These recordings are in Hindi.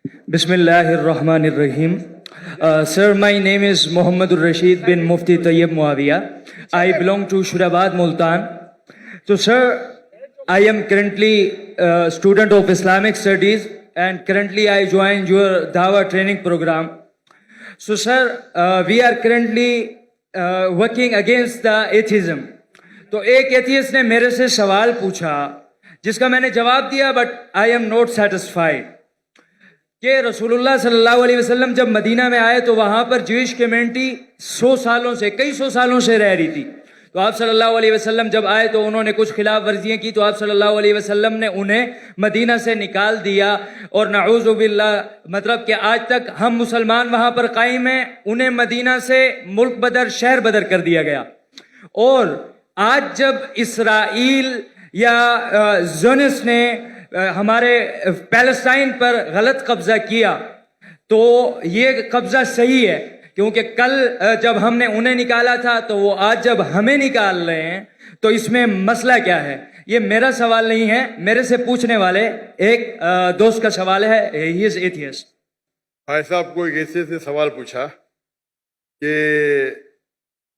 Bismillahirrahmanirrahim. Sir, my name is Muhammadur Rashid bin Mufti Tayyib Muawiya. I belong to Shurabad, Multan. So, sir, I am currently a student of Islamic Studies and currently I joined your Dawah training program. So, sir, we are currently working against the atheism. तो एक एथियस्ट ने मेरे से सवाल पूछा जिसका मैंने जवाब दिया, but I am not satisfied कि रसूलुल्लाह सल्लल्लाहु अलैहि वसल्लम जब मदीना में आए तो वहां पर ज्यूइश कम्युनिटी कई सौ सालों से रह रही थी। तो आप सल्लल्लाहु अलैहि वसल्लम जब आए तो उन्होंने कुछ खिलाफ वर्जियां की, तो आप सल्लल्लाहु अलैहि वसल्लम ने उन्हें मदीना से निकाल दिया और नऊज़ु बिल्लाह, मतलब कि आज तक हम मुसलमान वहां पर कायम हैं, उन्हें मदीना से मुल्क बदर, शहर बदर कर दिया गया। और आज जब इसराइल या ज़ोनिस्ट ने हमारे पैलेस्टाइन पर गलत कब्जा किया तो ये कब्जा सही है, क्योंकि कल जब हमने उन्हें निकाला था तो वो आज जब हमें निकाल रहे हैं, तो इसमें मसला क्या है? ये मेरा सवाल नहीं है, मेरे से पूछने वाले एक दोस्त का सवाल है, ही इज एथियस्ट। भाई साहब को एक ऐसे से सवाल पूछा कि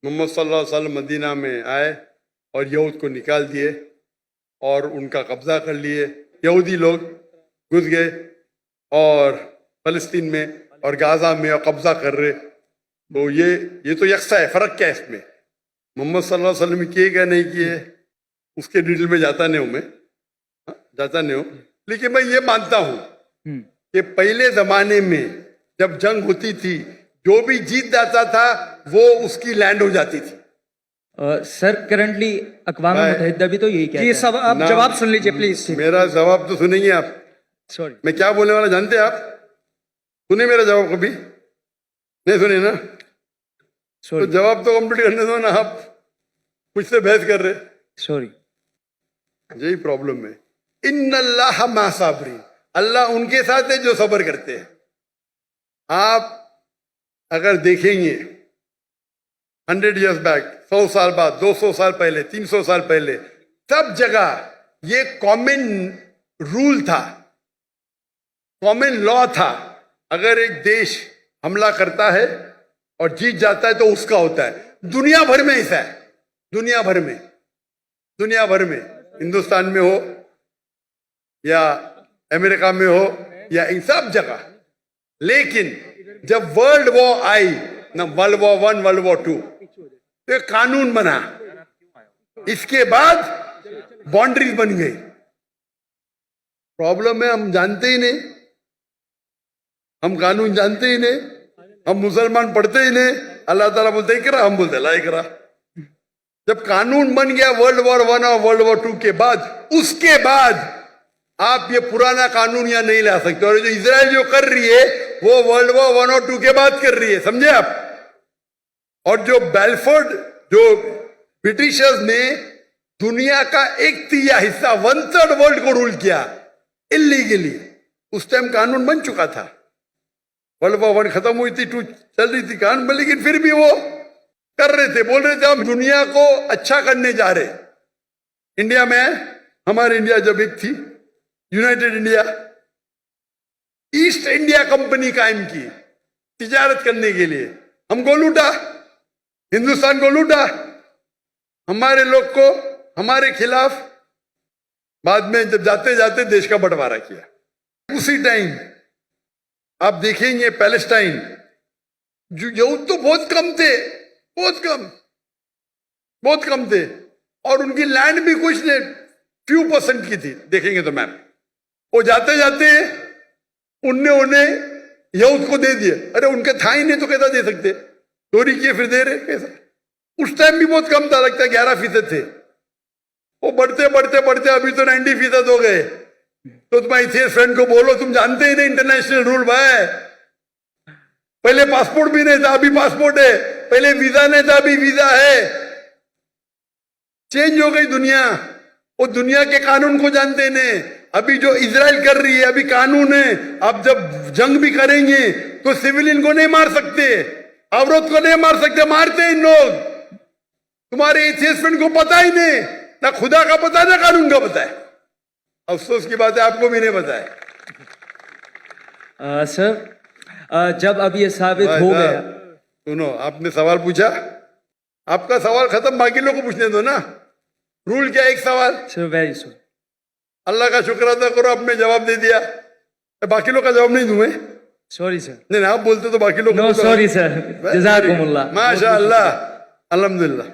मोहम्मद सल्लल्लाहु अलैहि वसल्लम मदीना में आए और यहूद को निकाल दिए और उनका कब्जा कर लिए, यहूदी लोग घुस गए और फलस्तीन में और गाजा में और कब्जा कर रहे। तो ये तो यकसा है, फर्क क्या है इसमें? मोहम्मद सल्लल्लाहु अलैहि वसल्लम किए क्या नहीं किए उसके डिटेल में जाता नहीं हूँ, लेकिन मैं ये मानता हूँ कि पहले जमाने में जब जंग होती थी, जो भी जीत जाता था वो उसकी लैंड हो जाती थी। सर, करंटली अक़वाम मुत्तहिदा भी तो यही कहता है। सब आप जवाब सुन लीजिए प्लीज। मेरा जवाब तो सुनेंगे आप। सॉरी, मैं क्या बोलने वाला जानते हैं आप? सुने मेरा जवाब कभी? नहीं सुने ना? तो जवाब तो कंप्लीट करने दो ना, आप मुझसे बहस कर रहे। सॉरी, यही प्रॉब्लम है। इन्नल्लाह मा साबरीन, अल्लाह उनके साथ है जो सब्र करते हैं। आप अगर देखेंगे 100 years बैक, 100 साल बाद, 200 साल पहले, 300 साल पहले, सब जगह ये कॉमन रूल था, कॉमन लॉ था। अगर एक देश हमला करता है और जीत जाता है तो उसका होता है। दुनिया भर में ऐसा है, दुनिया भर में, हिंदुस्तान में हो या अमेरिका में हो या इन सब जगह। लेकिन जब वर्ल्ड वॉर आई ना, वर्ल्ड वॉर 1, वर्ल्ड वॉर 2, तो एक कानून बना, इसके बाद बाउंड्रीज बन गई। प्रॉब्लम है हम जानते ही नहीं, हम कानून जानते ही नहीं, हम मुसलमान पढ़ते ही नहीं। अल्लाह ताला बोलते इकरा, हम बोलते ला इकरा। जब कानून बन गया वर्ल्ड वॉर 1 और वर्ल्ड वॉर 2 के बाद, उसके बाद आप ये पुराना कानून यहाँ नहीं ला सकते। और जो इजराइल जो कर रही है वो वर्ल्ड वॉर 1 और 2 के बाद कर रही है, समझे आप? और जो बेलफोर्ड, जो ब्रिटिशर्स ने दुनिया का 1/3 हिस्सा, 1/3 वर्ल्ड को रूल किया इलीगली, उस टाइम कानून बन चुका था। वर्ल्ड वॉर 1 खत्म हुई थी, 2 चल रही थी कानून, लेकिन फिर भी वो कर रहे थे, बोल रहे थे हम दुनिया को अच्छा करने जा रहे। इंडिया में, हमारे इंडिया जब एक थी United India, east India company कायम की तिजारत करने के लिए। हमको लूटा, हिंदुस्तान को लूटा, हमारे लोग को हमारे खिलाफ, बाद में जब जाते जाते देश का बंटवारा किया। उसी टाइम आप देखेंगे पैलेस्टाइन, जो यहूद तो बहुत कम थे, बहुत कम थे, और उनकी लैंड भी कुछ नहीं, few % की थी। देखेंगे तो मैम, वो जाते जाते उन्हें यहूद को दे दिए। अरे उनके था ही नहीं तो कैसा दे सकते? चोरी किए फिर दे रहे, कैसा? उस टाइम भी बहुत कम था, लगता है 11% थे। वो बढ़ते बढ़ते बढ़ते अभी तो 90% हो गए। तो तुम्हारे फ्रेंड को बोलो, तुम जानते ही नहीं इंटरनेशनल रूल भाई। पहले पासपोर्ट भी नहीं था, अभी पासपोर्ट है। पहले वीजा नहीं था, अभी वीजा है। चेंज हो गई दुनिया। वो दुनिया के कानून को जानते नहीं। अभी जो इजराइल कर रही है, अभी कानून है, अब जब जंग भी करेंगे तो सिविलियन को नहीं मार सकते, औरत को नहीं मार सकते, मारते हैं इन लोग। तुम्हारे एथियस्ट फ्रेंड को पता ही नहीं, ना खुदा का पता है ना कानून का पता है। अफसोस की बात है, आपको भी नहीं पता है। सर जब अब ये साबित भाई हो साहब, गया, सुनो, आपने सवाल पूछा, आपका सवाल खत्म, बाकी लोग को पूछने दो ना। रूल क्या है? एक सवाल, सर वेरी सॉरी। अल्लाह का शुक्र अदा करो, आपने जवाब दे दिया। बाकी लोग का जवाब नहीं दूं मैं? Sorry sir. नहीं, आप बोलते तो बाकी लोग नो सॉरी सर, जज़ाकुमुल्लाह। माशा अल्लाह, अल्हम्दुलिल्लाह।